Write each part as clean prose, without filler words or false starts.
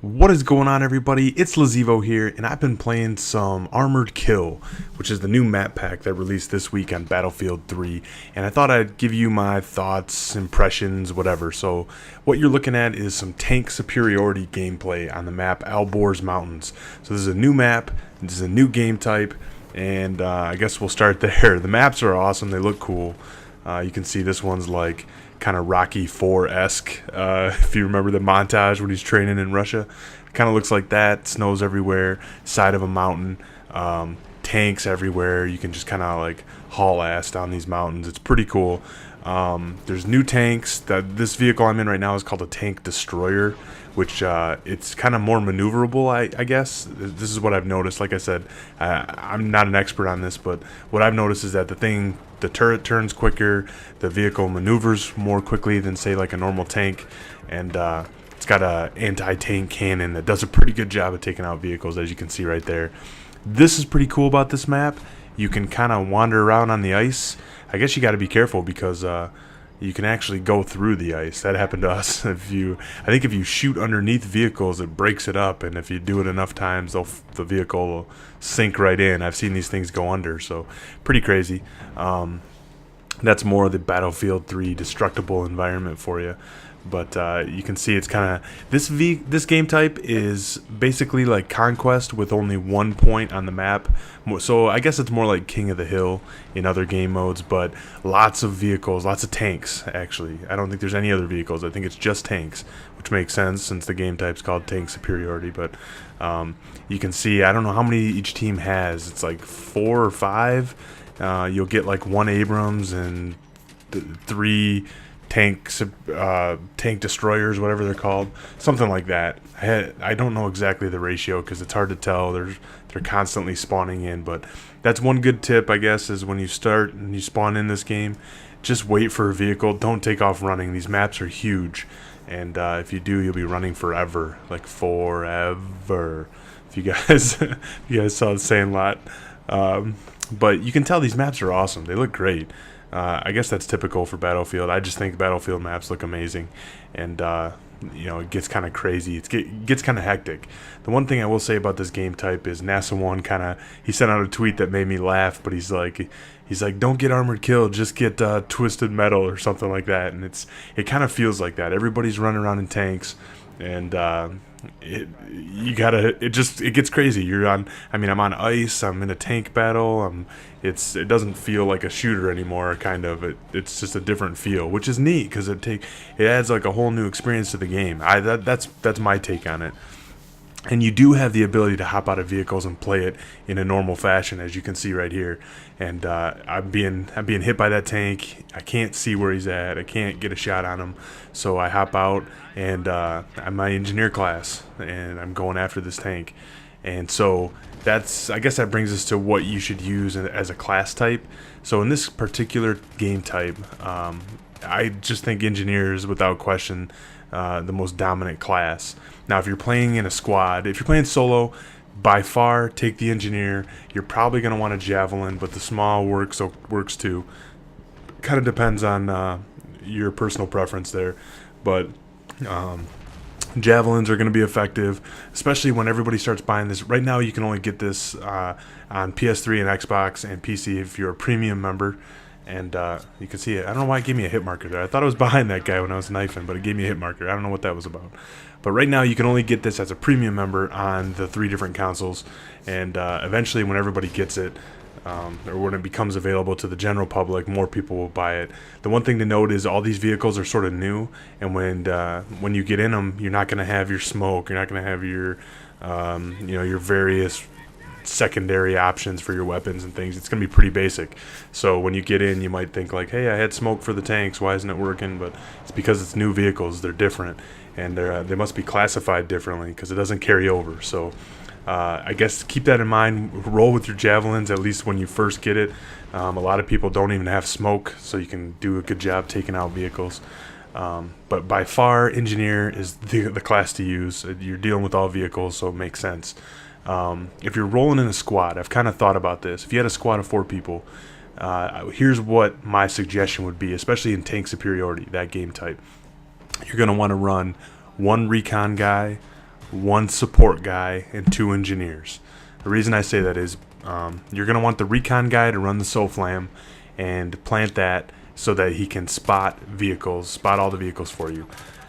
What is going on, everybody? It's Lazivo here, and I've been playing some Armored Kill, which is the new map pack that released this week on Battlefield 3, and I thought I'd give you my thoughts, impressions, whatever. So what you're looking at is some tank superiority gameplay on the map Alborz Mountains. So this is a new map, this is a new game type, and I guess we'll start there. The maps are awesome, they look cool. You can see this one's like kind of Rocky 4-esque, if you remember the montage when he's training in Russia. Kind of looks like that. Snow's everywhere, side of a mountain, tanks everywhere. You can just kind of like haul ass down these mountains. It's pretty cool. There's new tanks. This vehicle I'm in right now is called a tank destroyer, which it's kind of more maneuverable, I guess. This is what I've noticed. Like I said, I'm not an expert on this, but what I've noticed is that the turret turns quicker, the vehicle maneuvers more quickly than, say, like a normal tank, and it's got a anti-tank cannon that does a pretty good job of taking out vehicles, as you can see right there. This is pretty cool about this map. You can kind of wander around on the ice. I guess you got to be careful because you can actually go through the ice. That happened to us. I think if you shoot underneath vehicles, it breaks it up, and if you do it enough times, the vehicle will sink right in. I've seen these things go under, so pretty crazy. That's more of the Battlefield 3 destructible environment for you. But you can see it's kind of this game type is basically like Conquest with only 1 point on the map. So I guess it's more like King of the Hill in other game modes, but lots of vehicles, lots of tanks. Actually, I don't think there's any other vehicles. I think it's just tanks, which makes sense since the game type's called Tank Superiority. But you can see, I don't know how many each team has. It's like 4 or 5. You'll get like 1 Abrams and 3 tank destroyers, whatever they're called, something like that. I don't know exactly the ratio because it's hard to tell. They're constantly spawning in, but that's one good tip, I guess, is when you start and you spawn in this game, just wait for a vehicle. Don't take off running. These maps are huge, and if you do, you'll be running forever, like forever. If you guys you guys saw the saying lot. But you can tell these maps are awesome. They look great. I guess that's typical for Battlefield. I just think Battlefield maps look amazing, and it gets kind of crazy. It gets kind of hectic. The one thing I will say about this game type is NASA One he sent out a tweet that made me laugh. But he's like, don't get Armored Kill, just get Twisted Metal or something like that. And it kind of feels like that. Everybody's running around in tanks, and it gets crazy. I'm on ice, I'm in a tank battle, it doesn't feel like a shooter anymore. It's just a different feel, which is neat because it adds like a whole new experience to the game. That's my take on it. And you do have the ability to hop out of vehicles and play it in a normal fashion, as you can see right here. And I'm being hit by that tank. I can't see where he's at. I can't get a shot on him. So I hop out, and I'm my engineer class, and I'm going after this tank. And so I guess that brings us to what you should use as a class type. So in this particular game type, I just think engineer is without question the most dominant class. Now, if you're playing in a squad, if you're playing solo, by far take the engineer. You're probably going to want a javelin, but the small works too. Kind of depends on your personal preference there, but javelins are going to be effective, especially when everybody starts buying this. Right now, you can only get this on PS3 and Xbox and PC if you're a premium member. And you can see it. I don't know why it gave me a hit marker there. I thought it was behind that guy when I was knifing, but it gave me a hit marker. I don't know what that was about. But right now, you can only get this as a premium member on the 3 different consoles. And eventually, when everybody gets it, or when it becomes available to the general public, more people will buy it. The one thing to note is all these vehicles are sort of new, and when you get in them, you're not going to have your smoke. You're not going to have your your various secondary options for your weapons and things. It's going to be pretty basic. So when you get in, you might think like, hey, I had smoke for the tanks, why isn't it working? But it's because it's new vehicles. They're different, and they must be classified differently because it doesn't carry over. So I guess keep that in mind. Roll with your javelins, at least when you first get it. A lot of people don't even have smoke, so you can do a good job taking out vehicles. But by far, engineer is the class to use. You're dealing with all vehicles, so it makes sense. If you're rolling in a squad, I've kind of thought about this. If you had a squad of 4 people, here's what my suggestion would be, especially in tank superiority, that game type. You're going to want to run 1 recon guy, one support guy, and 2 engineers. The reason I say that is you're going to want the recon guy to run the SOFLAM and plant that so that he can spot all the vehicles for you.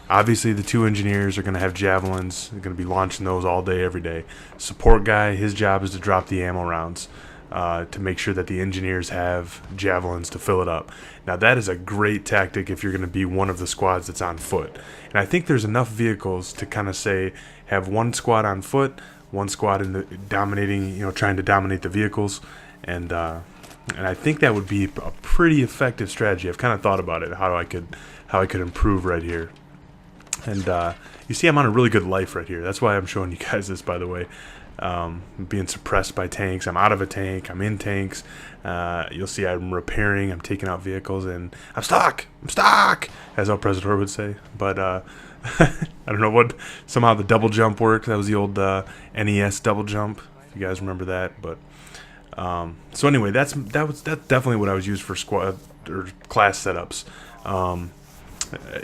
Obviously, the 2 engineers are going to have javelins. They're going to be launching those all day, every day. Support guy, his job is to drop the ammo rounds to make sure that the engineers have javelins to fill it up. Now, that is a great tactic if you're going to be one of the squads that's on foot. And I think there's enough vehicles to kind of say have one squad on foot, one squad in the trying to dominate the vehicles, and I think that would be a pretty effective strategy. I've kind of thought about it, how I could improve right here. And you see I'm on a really good life right here. That's why I'm showing you guys this, by the way. I'm being suppressed by tanks. I'm out of a tank. I'm in tanks. You'll see I'm repairing. I'm taking out vehicles. And I'm stuck. I'm stuck, as El Presidor would say. But I don't know what. Somehow the double jump worked. That was the old NES double jump, if you guys remember that. But so anyway, that's definitely what I was used for squad or class setups.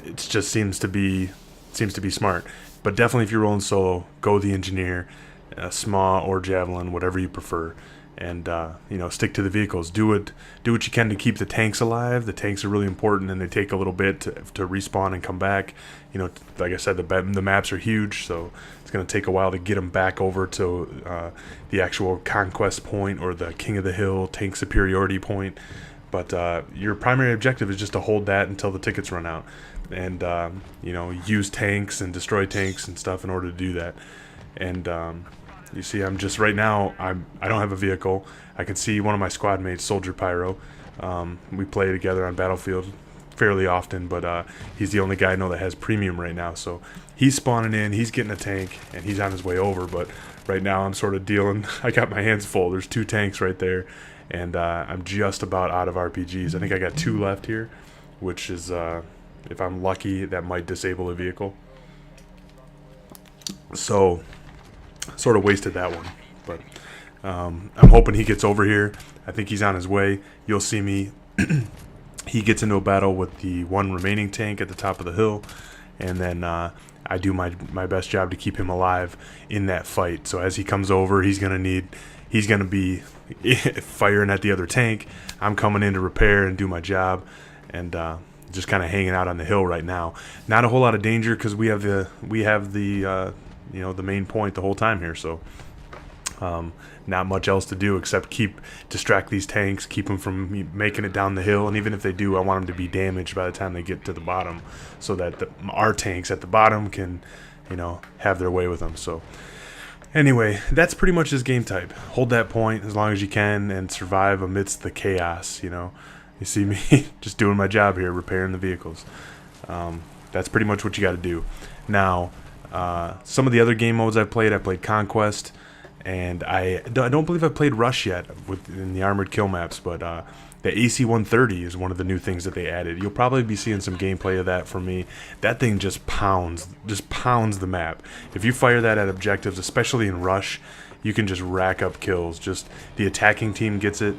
It just seems to be smart. But definitely, if you're rolling solo, go the engineer, SMAW or javelin, whatever you prefer, and stick to the vehicles. Do what you can to keep the tanks alive. The tanks are really important, and they take a little bit to respawn and come back. Like I said, the maps are huge, so it's going to take a while to get them back over to the actual conquest point or the King of the Hill tank superiority point. But your primary objective is just to hold that until the tickets run out, and use tanks and destroy tanks and stuff in order to do that. And you see, I'm just right now. I don't have a vehicle. I can see one of my squad mates, Soldier Pyro. We play together on Battlefield fairly often, but he's the only guy I know that has premium right now. So he's spawning in. He's getting a tank, and he's on his way over. But right now, I'm sort of dealing. I got my hands full. There's 2 tanks right there. And I'm just about out of RPGs. I think I got 2 left here, which is, if I'm lucky, that might disable a vehicle. So, sort of wasted that one. But I'm hoping he gets over here. I think he's on his way. You'll see me. He gets into a battle with the 1 remaining tank at the top of the hill. And then I do my best job to keep him alive in that fight. So as he comes over, he's going to be firing at the other tank. I'm coming in to repair and do my job, and just kind of hanging out on the hill right now. Not a whole lot of danger because we have the main point the whole time here. So not much else to do except distract these tanks, keep them from making it down the hill. And even if they do, I want them to be damaged by the time they get to the bottom, so that our tanks at the bottom can have their way with them. So anyway, that's pretty much his game type. Hold that point as long as you can and survive amidst the chaos. You see me just doing my job here, repairing the vehicles. That's pretty much what you got to do. Now, some of the other game modes I played Conquest, and I don't believe I've played Rush yet in the armored kill maps, but the AC-130 is one of the new things that they added. You'll probably be seeing some gameplay of that from me. That thing just pounds the map. If you fire that at objectives, especially in Rush, you can just rack up kills. Just the attacking team gets it,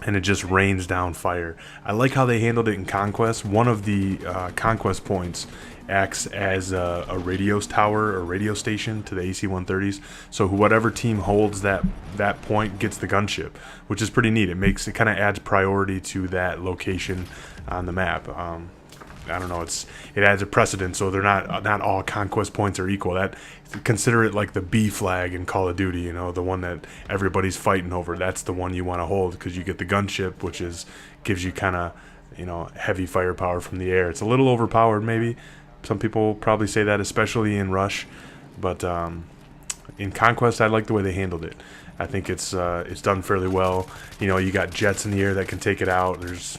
and it just rains down fire. I like how they handled it in Conquest. One of the Conquest points acts as a radio tower or radio station to the AC-130s. So whatever team holds that point gets the gunship, which is pretty neat. It kind of adds priority to that location on the map. I don't know. It adds a precedent, so they're not all Conquest points are equal. Consider it like the B flag in Call of Duty. The one that everybody's fighting over. That's the one you want to hold because you get the gunship, which gives you kind of heavy firepower from the air. It's a little overpowered, maybe. Some people probably say that, especially in Rush, but in Conquest, I like the way they handled it. I think it's done fairly well. You got jets in the air that can take it out. There's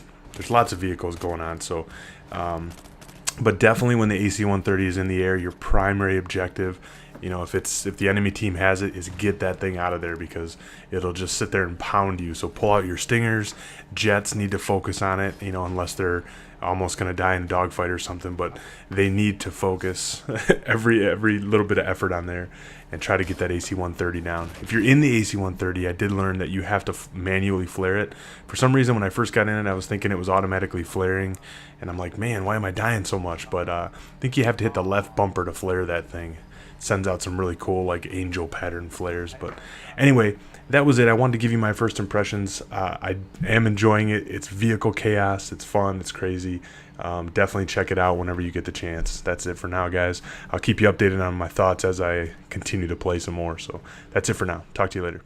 lots of vehicles going on. So, but definitely when the AC-130 is in the air, your primary objective, if the enemy team has it, is get that thing out of there because it'll just sit there and pound you. So pull out your stingers. Jets need to focus on it, unless they're almost going to die in a dogfight or something, but they need to focus every little bit of effort on there and try to get that AC-130 down. If you're in the AC-130, I did learn that you have to manually flare it. For some reason, when I first got in it, I was thinking it was automatically flaring, and I'm like, man, why am I dying so much? But I think you have to hit the left bumper to flare that thing. sends out some really cool like angel pattern flares. But anyway, that was it. I wanted to give you my first impressions. I am enjoying it. It's vehicle chaos. It's fun. It's crazy. Definitely check it out whenever you get the chance. That's it for now, guys. I'll keep you updated on my thoughts as I continue to play some more. So that's it for now. Talk to you later.